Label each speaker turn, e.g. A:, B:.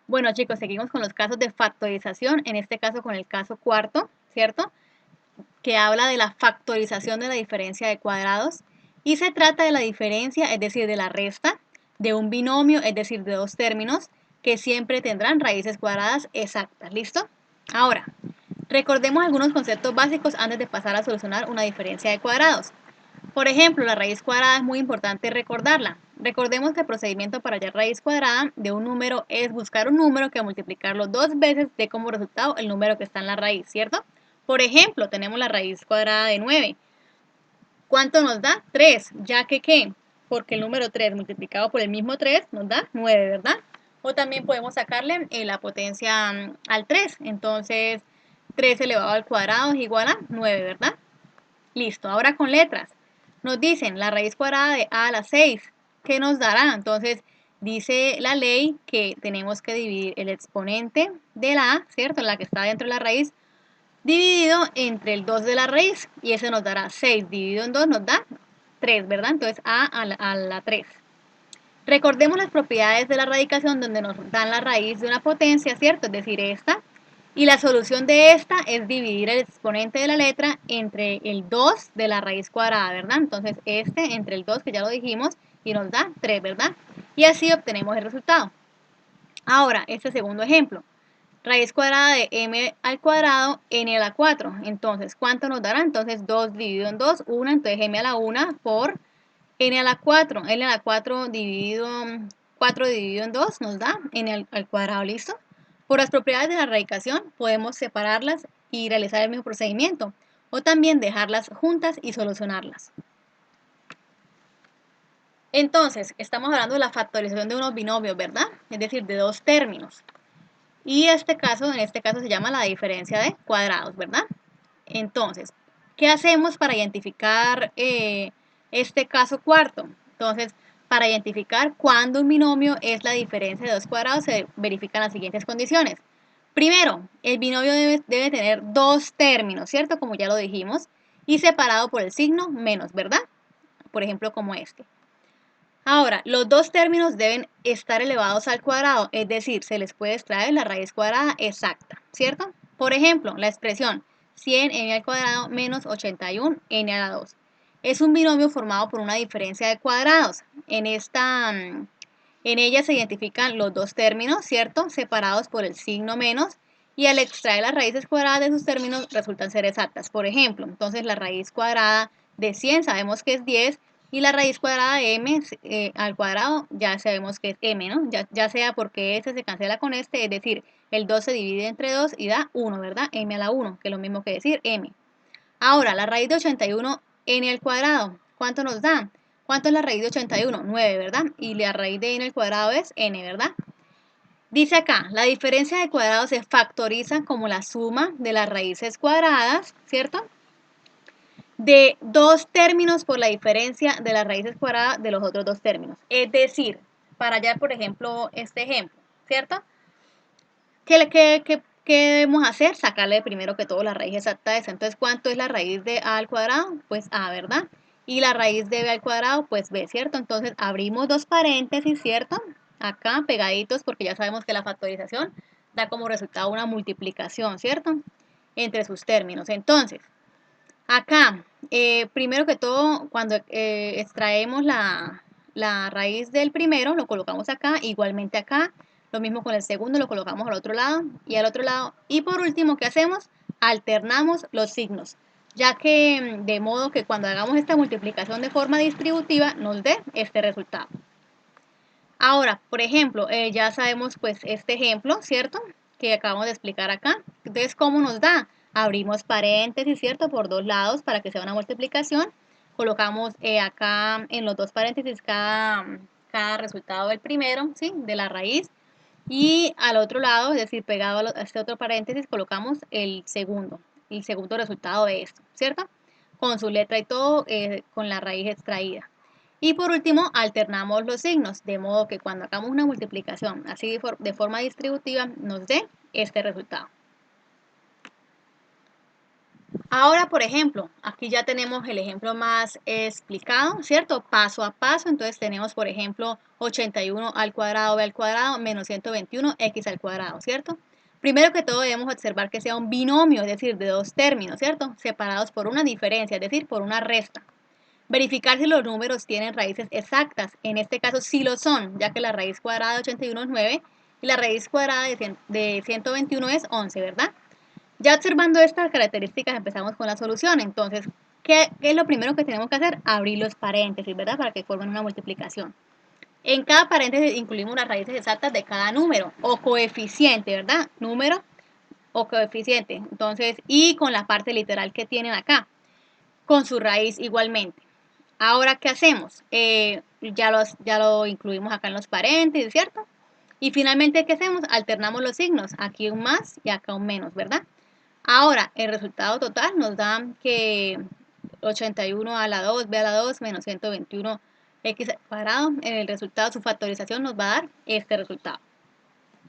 A: Bueno, chicos, seguimos con los casos de factorización, en este caso con el caso cuarto, ¿cierto? Que habla de la factorización de la diferencia de cuadrados y se trata de la diferencia, es decir, de la resta de un binomio, es decir, de dos términos que siempre tendrán raíces cuadradas exactas. ¿Listo? Ahora, recordemos algunos conceptos básicos antes de pasar a solucionar una diferencia de cuadrados. Por ejemplo, la raíz cuadrada es muy importante recordarla. Recordemos que el procedimiento para hallar raíz cuadrada de un número es buscar un número que multiplicarlo dos veces dé como resultado el número que está en la raíz, ¿cierto? Por ejemplo, tenemos la raíz cuadrada de 9. ¿Cuánto nos da? 3, ya que ¿qué? Porque el número 3 multiplicado por el mismo 3 nos da 9, ¿verdad? O también podemos sacarle la potencia al 3. Entonces, 3 elevado al cuadrado es igual a 9, ¿verdad? Listo, ahora con letras. Nos dicen la raíz cuadrada de a a la 6. ¿Qué nos dará? Entonces, dice la ley que tenemos que dividir el exponente de la a, ¿cierto? La que está dentro de la raíz, dividido entre el 2 de la raíz. Y ese nos dará 6 dividido en 2 nos da 3, ¿verdad? Entonces, a la 3. Recordemos las propiedades de la radicación donde nos dan la raíz de una potencia, ¿cierto? Es decir, esta. Y la solución de esta es dividir el exponente de la letra entre el 2 de la raíz cuadrada, ¿verdad? Entonces, este entre el 2, que ya lo dijimos, y nos da 3, ¿verdad? Y así obtenemos el resultado. Ahora, este segundo ejemplo. Raíz cuadrada de m al cuadrado n a la 4. Entonces, ¿cuánto nos dará? Entonces, 2 dividido en 2, 1. Entonces, m a la 1 por n a la 4. N a la 4 dividido, 4 dividido en 2 nos da n al cuadrado, ¿listo? Por las propiedades de la radicación podemos separarlas y realizar el mismo procedimiento, o también dejarlas juntas y solucionarlas. Entonces, estamos hablando de la factorización de unos binomios, ¿verdad? Es decir, de dos términos. Y en este caso se llama la diferencia de cuadrados, ¿verdad? Entonces, ¿qué hacemos para identificar este caso cuarto? Entonces, para identificar cuándo un binomio es la diferencia de dos cuadrados, se verifican las siguientes condiciones. Primero, el binomio debe tener dos términos, ¿cierto? Como ya lo dijimos, y separado por el signo menos, ¿verdad? Por ejemplo, como este. Ahora, los dos términos deben estar elevados al cuadrado, es decir, se les puede extraer la raíz cuadrada exacta, ¿cierto? Por ejemplo, la expresión 100n al cuadrado menos 81n a la 2. Es un binomio formado por una diferencia de cuadrados. En ella se identifican los dos términos, ¿cierto? Separados por el signo menos, y al extraer las raíces cuadradas de sus términos resultan ser exactas. Por ejemplo, entonces la raíz cuadrada de 100 sabemos que es 10, y la raíz cuadrada de m al cuadrado ya sabemos que es m, ¿no? Ya sea porque este se cancela con este, es decir, el 2 se divide entre 2 y da 1, ¿verdad? M a la 1, que es lo mismo que decir m. Ahora, la raíz de 81 n al cuadrado, ¿cuánto nos da? ¿Cuánto es la raíz de 81? 9, ¿verdad? Y la raíz de n al cuadrado es n, ¿verdad? Dice acá, la diferencia de cuadrados se factoriza como la suma de las raíces cuadradas, ¿cierto? De dos términos por la diferencia de las raíces cuadradas de los otros dos términos. Es decir, para hallar, por ejemplo, este ejemplo, ¿cierto? ¿Qué debemos hacer? Sacarle primero que todo la raíz exacta de esa. Entonces, ¿cuánto es la raíz de a al cuadrado? Pues a, ¿verdad? Y la raíz de b al cuadrado, pues b, ¿cierto? Entonces, abrimos dos paréntesis, ¿cierto? Acá, pegaditos, porque ya sabemos que la factorización da como resultado una multiplicación, ¿cierto? Entre sus términos. Entonces, acá, primero que todo, cuando extraemos la raíz del primero, lo colocamos acá, igualmente acá, lo mismo con el segundo, lo colocamos al otro lado y al otro lado. Y por último, ¿qué hacemos? Alternamos los signos, ya que de modo que cuando hagamos esta multiplicación de forma distributiva nos dé este resultado. Ahora, por ejemplo, ya sabemos pues este ejemplo, ¿cierto? Que acabamos de explicar acá. Entonces, ¿cómo nos da? Abrimos paréntesis, ¿cierto? Por dos lados para que sea una multiplicación. Colocamos acá en los dos paréntesis cada resultado del primero, ¿sí? De la raíz. Y al otro lado, es decir, pegado a este otro paréntesis, colocamos el segundo resultado de esto, ¿cierto? Con su letra y todo, con la raíz extraída. Y por último, alternamos los signos, de modo que cuando hagamos una multiplicación así de forma distributiva, nos dé este resultado. Ahora, por ejemplo, aquí ya tenemos el ejemplo más explicado, ¿cierto? Paso a paso, entonces tenemos, por ejemplo, 81 al cuadrado b al cuadrado menos 121 x al cuadrado, ¿cierto? Primero que todo debemos observar que sea un binomio, es decir, de dos términos, ¿cierto? Separados por una diferencia, es decir, por una resta. Verificar si los números tienen raíces exactas, en este caso sí lo son, ya que la raíz cuadrada de 81 es 9 y la raíz cuadrada de 121 es 11, ¿verdad? Ya observando estas características empezamos con la solución. Entonces, ¿qué es lo primero que tenemos que hacer? Abrir los paréntesis, ¿verdad? Para que formen una multiplicación. En cada paréntesis incluimos las raíces exactas de cada número o coeficiente, ¿verdad? Número o coeficiente. Entonces, y con la parte literal que tienen acá, con su raíz igualmente. Ahora, ¿qué hacemos? Ya lo incluimos acá en los paréntesis, ¿cierto? Y finalmente, ¿qué hacemos? Alternamos los signos. Aquí un más y acá un menos, ¿verdad? Ahora, el resultado total nos da que 81 a la 2, b a la 2, menos 121 x al cuadrado. En el resultado, su factorización nos va a dar este resultado.